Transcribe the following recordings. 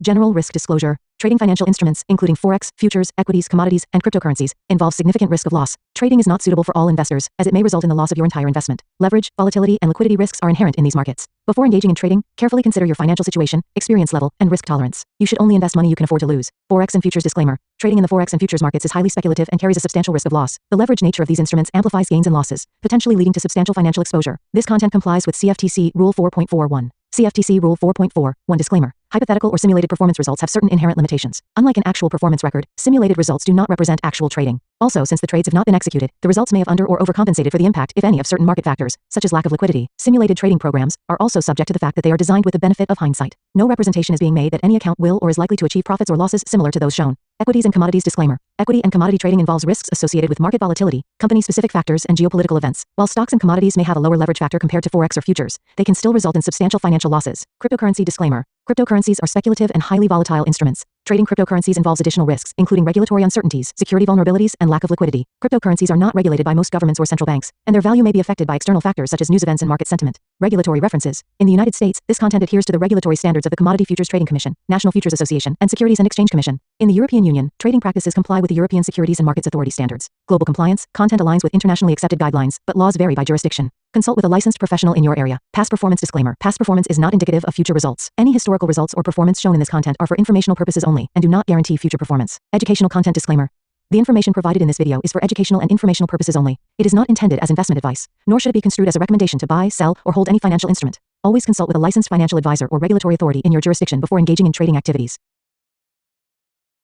General risk disclosure. Trading financial instruments, including forex, futures, equities, commodities, and cryptocurrencies, involves significant risk of loss. Trading is not suitable for all investors, as it may result in the loss of your entire investment. Leverage, volatility, and liquidity risks are inherent in these markets. Before engaging in trading, carefully consider your financial situation, experience level, and risk tolerance. You should only invest money you can afford to lose. Forex and futures disclaimer. Trading in the forex and futures markets is highly speculative and carries a substantial risk of loss. The leverage nature of these instruments amplifies gains and losses, potentially leading to substantial financial exposure. This content complies with CFTC Rule 4.41. CFTC Rule 4.41 disclaimer. Hypothetical or simulated performance results have certain inherent limitations. Unlike an actual performance record, simulated results do not represent actual trading. Also, since the trades have not been executed, the results may have under or overcompensated for the impact, if any, of certain market factors, such as lack of liquidity. Simulated trading programs are also subject to the fact that they are designed with the benefit of hindsight. No representation is being made that any account will or is likely to achieve profits or losses similar to those shown. Equities and commodities disclaimer. Equity and commodity trading involves risks associated with market volatility, company-specific factors, and geopolitical events. While stocks and commodities may have a lower leverage factor compared to forex or futures, they can still result in substantial financial losses. Cryptocurrency disclaimer. Cryptocurrencies are speculative and highly volatile instruments. Trading cryptocurrencies involves additional risks, including regulatory uncertainties, security vulnerabilities, and lack of liquidity. Cryptocurrencies are not regulated by most governments or central banks, and their value may be affected by external factors such as news events and market sentiment. Regulatory references. In the United States, this content adheres to the regulatory standards of the Commodity Futures Trading Commission, National Futures Association, and Securities and Exchange Commission. In the European Union, trading practices comply with the European Securities and Markets Authority standards. Global compliance, content aligns with internationally accepted guidelines, but laws vary by jurisdiction. Consult with a licensed professional in your area. Past performance disclaimer. Past performance is not indicative of future results. Any historical results or performance shown in this content are for informational purposes only and do not guarantee future performance. Educational content disclaimer. The information provided in this video is for educational and informational purposes only. It is not intended as investment advice, nor should it be construed as a recommendation to buy, sell, or hold any financial instrument. Always consult with a licensed financial advisor or regulatory authority in your jurisdiction before engaging in trading activities.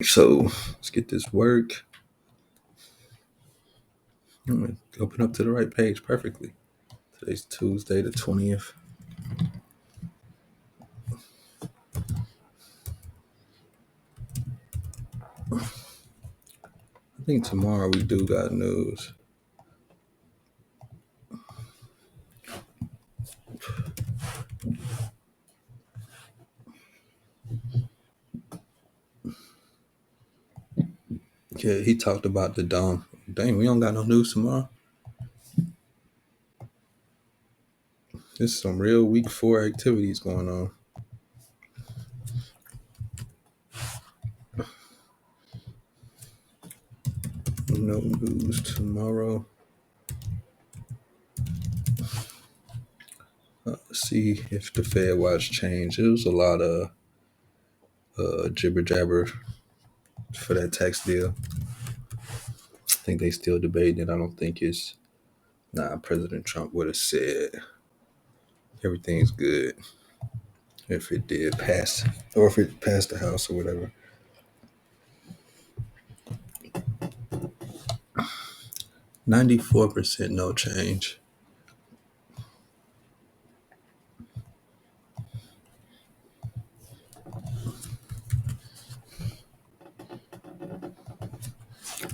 So let's get this work. I'm going to open up to the right page perfectly. Today's Tuesday the 20th. I think tomorrow we do got news. Yeah, he talked about the dome. Dang, we don't got no news tomorrow. There's some real week 4 activities going on. No news tomorrow. Let's see if the Fed watch changed. It was a lot of jibber jabber for that tax deal. I think they still debating it. I don't think it's President Trump would have said everything's good if it did pass, or if it passed the House or whatever. %94 no change.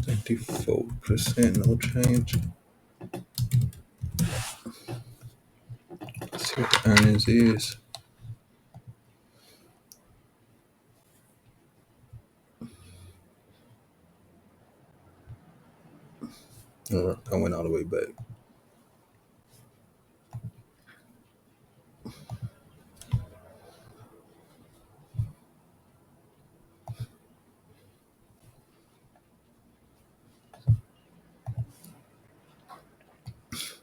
%94 no change. Let's see what the earnings is. I went all the way back.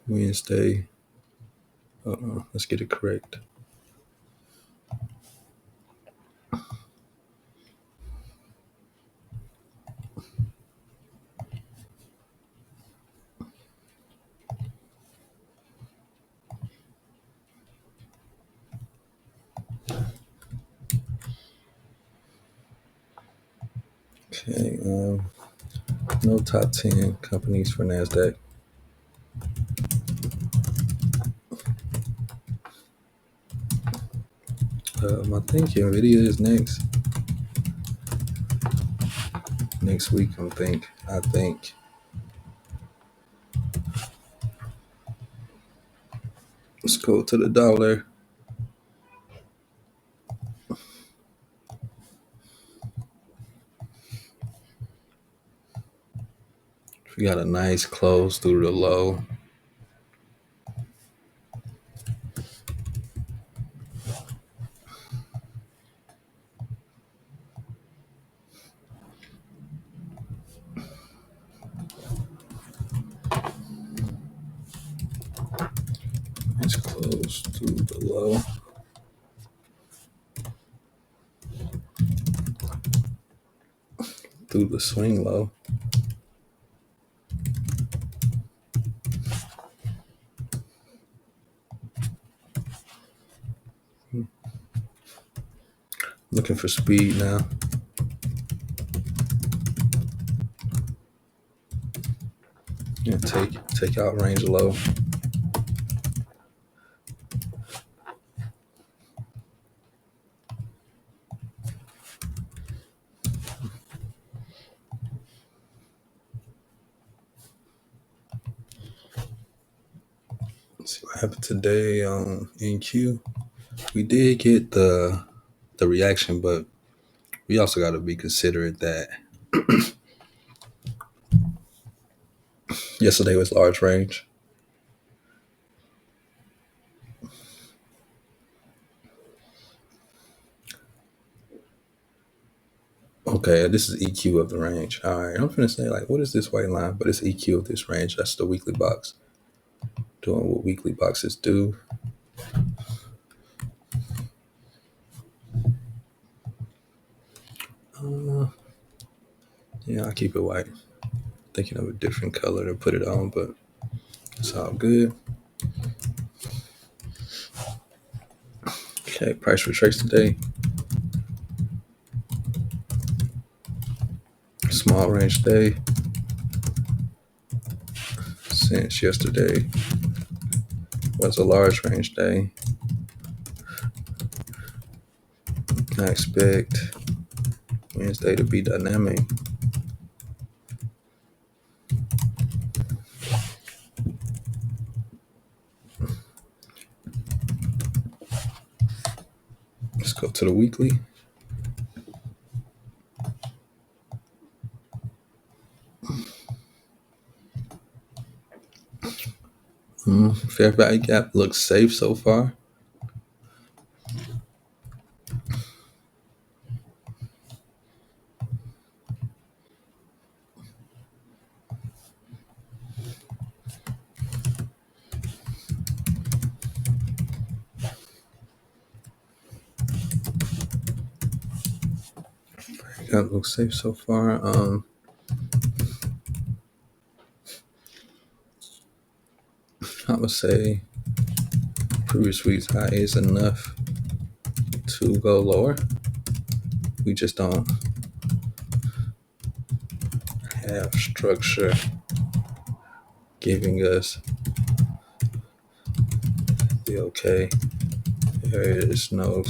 Wednesday. Let's get it correct. Okay. No top 10 companies for NASDAQ. I think NVIDIA is next. Next week, I think. Let's go to the dollar. We got a nice close through the low. goes through the low. Through the swing low. Looking for speed now. Yeah, take out range low. Let's see what happened today on NQ. We did get the reaction, but we also got to be considerate that yesterday was large range. Okay, this is EQ of the range. All right, I'm finna say, like, what is this white line? But it's EQ of this range. That's the weekly box. Doing what weekly boxes do. Yeah, I'll keep it white. Thinking of a different color to put it on, but it's all good. Okay, price retrace today. Small range day. Since yesterday was a large range day. I expect Wednesday to be dynamic. Let's go to the weekly. Fair value gap looks safe so far. Gap looks safe so far. I would say previous week's high is enough to go lower. We just don't have structure giving us the okay. There is no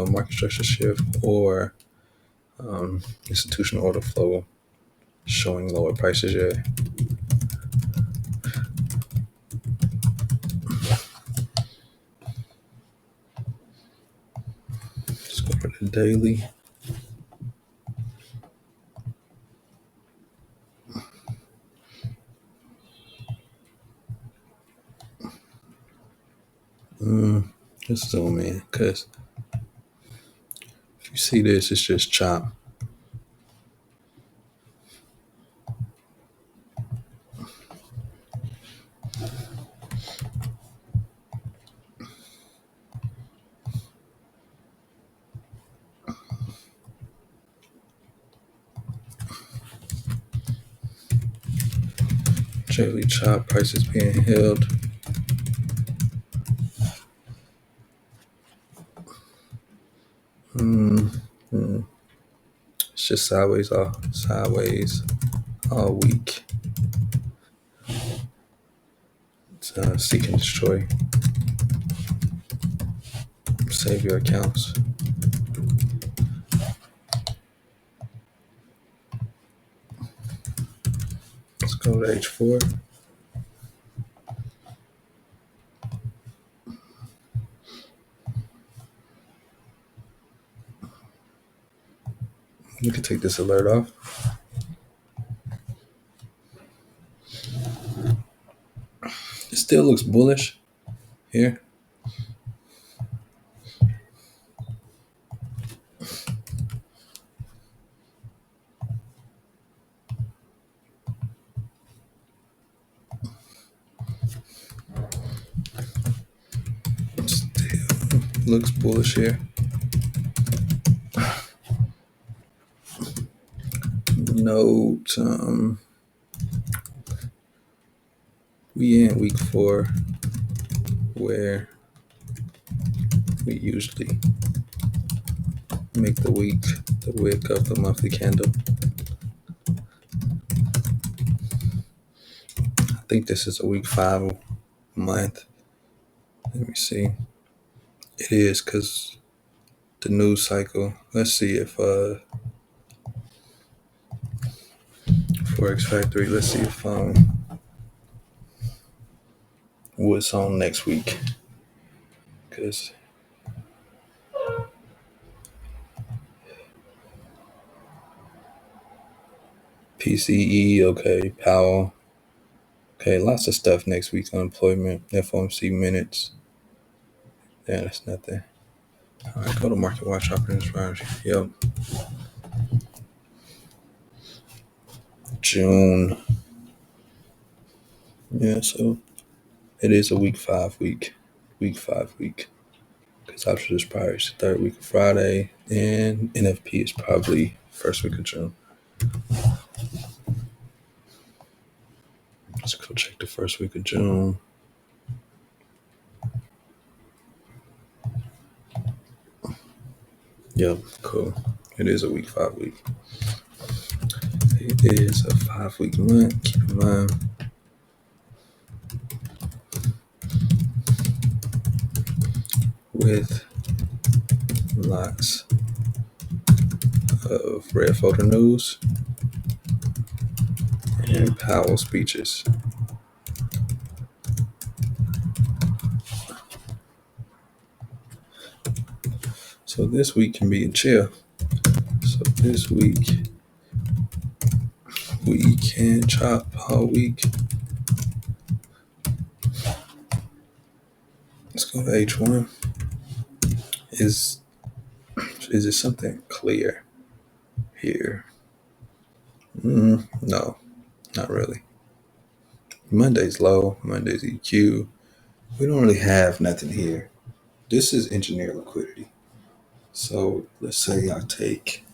market structure shift or institutional order flow showing lower prices yet. Let's go for the daily. Let's zoom in, because if you see this, it's just chop. Daily chop, prices being held. It's just sideways all week. It's seek and destroy. Save your accounts. Let's go to H4. You can take this alert off. It still looks bullish here. looks bullish here. Note, we in week 4 where we usually make the wick of the monthly candle. I think this is a week 5 month. Let me see. It is because the news cycle. Let's see if Forex Factory. Let's see if what's on next week. Because PCE, okay, Powell. Okay, lots of stuff next week. Unemployment, FOMC minutes. Yeah, that's nothing. All right, go to Market Watch operating strategy. Yep. June. Yeah, so it is a week 5 week. Week 5 week. Because option is probably the 3rd week of Friday. And NFP is probably 1st week of June. Let's go check the 1st week of June. Yep, cool. It is a week 5 week. It is a 5 week month. Keep in mind. With lots of red folder news and Powell speeches. So this week can be a chill. So this week we can chop all week. Let's go to H1. Is it something clear here? No, not really. Monday's low. Monday's EQ. We don't really have nothing here. This is engineer liquidity. So let's say I take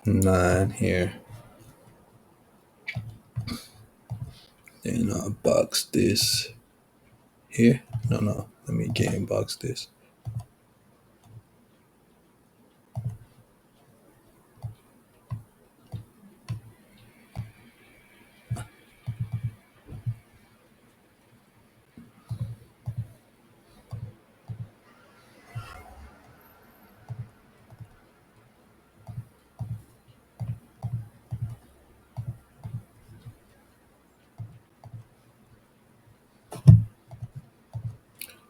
$9 here. Then I'll box this here. No. Let me game box this.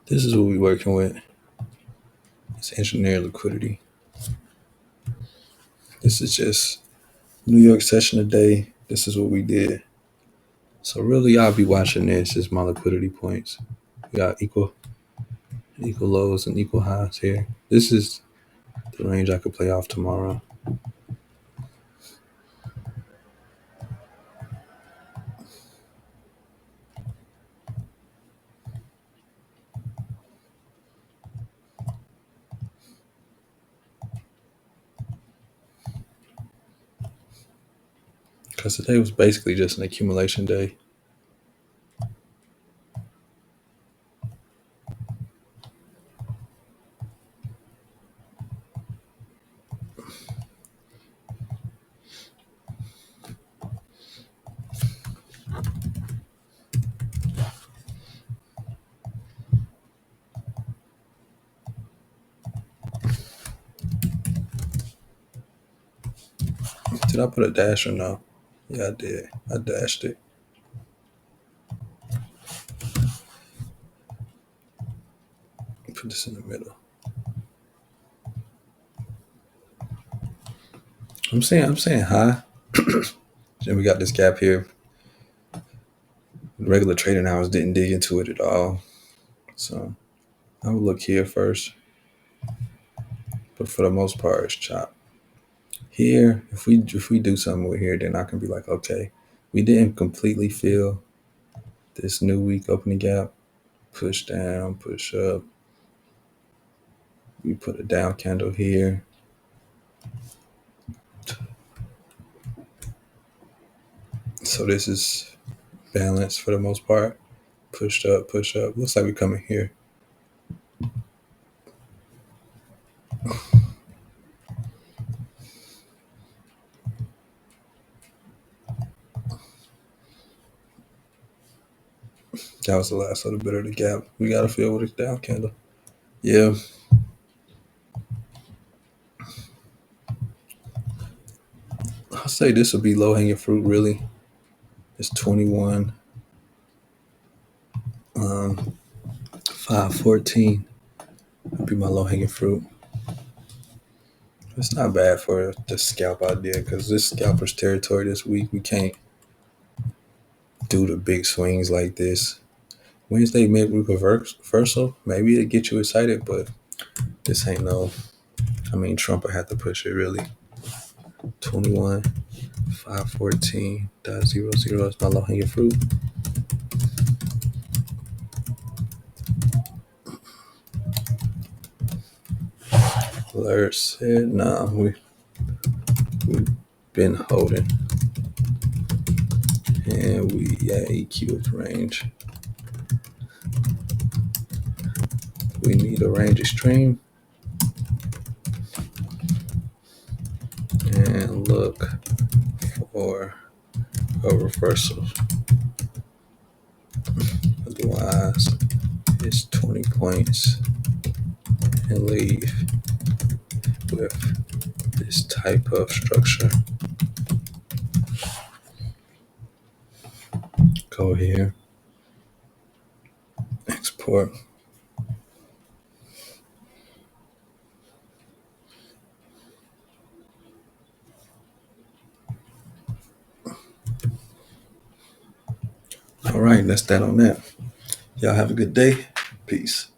This is what we're working with. It's engineer liquidity. This is just New York session today. This is what we did. So really, I'll be watching this as my liquidity points. We got equal lows and equal highs here. This is the range I could play off tomorrow. Because today was basically just an accumulation day. Did I put a dash or no? Yeah, I did. I dashed it. Put this in the middle. I'm saying high. And we got this gap here. Regular trading hours didn't dig into it at all. So I would look here first. But for the most part, it's chop. Here, if we do something over here, then I can be like, okay, we didn't completely fill This new week, open the gap, push down, push up. We put a down candle here. So this is balanced for the most part. Pushed up, push up. Looks like we're coming here. That was the last little bit of the gap. We got to fill with a down candle. Yeah. I'll say this will be low hanging fruit, really. It's 21. 514 would be my low hanging fruit. It's not bad for the scalp idea because this scalper's territory this week. We can't do the big swings like this. Wednesday midweek reversal, maybe it'll get you excited, but this ain't no. I mean, Trump would have to push it really. 21, 514.00 is my low hanging fruit. Alert said, nah, we've been holding. And we EQ range. We need a range extreme. And look for a reversal. Otherwise, it's 20 points and leave with this type of structure. Go here, export. All right, that's that on that. Y'all have a good day. Peace.